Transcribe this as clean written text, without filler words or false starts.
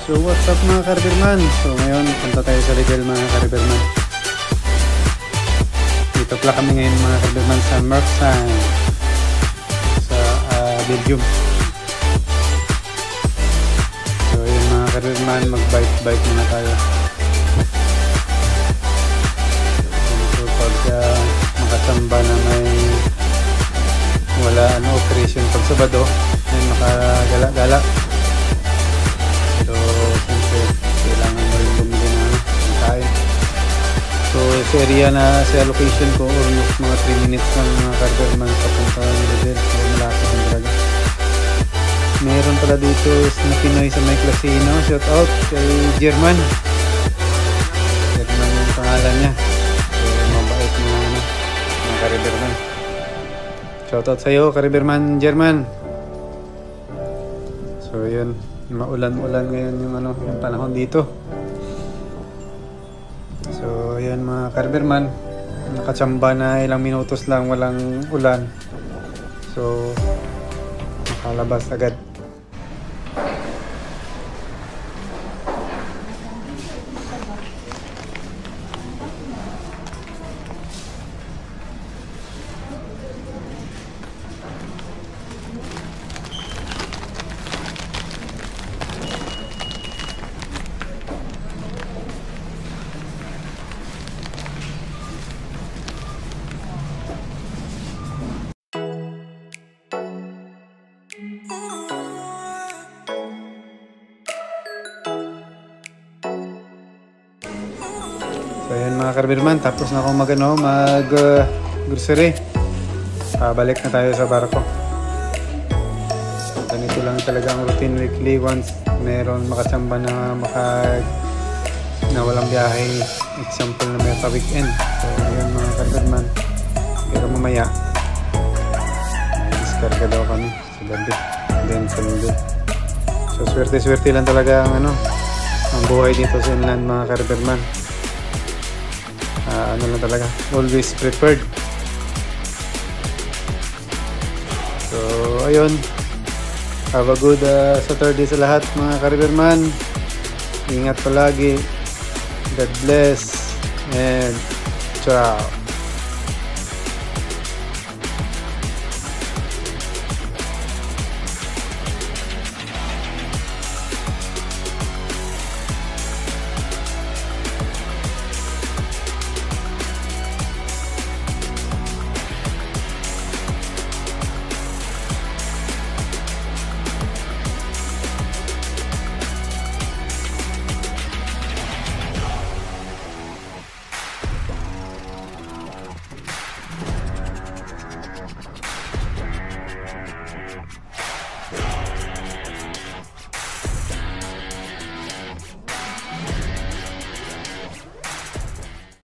So what's up mga ka-Riverman? So ngayon punta tayo sa Lidl mga ka-Riverman. Dito pala kami ngayon mga ka-Riverman sa Merksine sa Belgium. So yun mga ka-Riverman, mag-bike muna tayo. So pagka makatamba na may wala operation pag Sabado, may makagala-gala. So, siyempre, kailangan mo rin bumili ng kain. So, sa area na, sa location ko, almost mga 3 minutes lang mga ka-Riverman papunta ng Lidl. So, malapit ang talaga. Meron pala dito na Pinoy sa may Klasino. Shout out kay German. German yung pangalan niya. So, mabait mga ka-Riverman. Shout out sa'yo, ka-Riverman German. So, yun. Maulan-ulan ngayon yung panahon dito. So ayan mga ka-Riverman, nakatsamba na ilang minutos lang walang ulan. So nakalabas agad. So ayan mga ka-Riverman, tapos na akong mag-grocery. Balik na tayo sa barko. Ganito lang talaga ang routine weekly once meron makatsamba na walang biyahe. Example na may pa-weekend. So ayan mga ka-Riverman. Pero mamaya diskarga daw kami sa gabi. Then Sunday. So swerte-swerte lang talaga ang buhay dito sa inland mga ka-Riverman. Ano lang talaga, always prepared. So ayun, have a good Saturday sa lahat mga ka-Riverman. Ingat palagi, God bless, and ciao.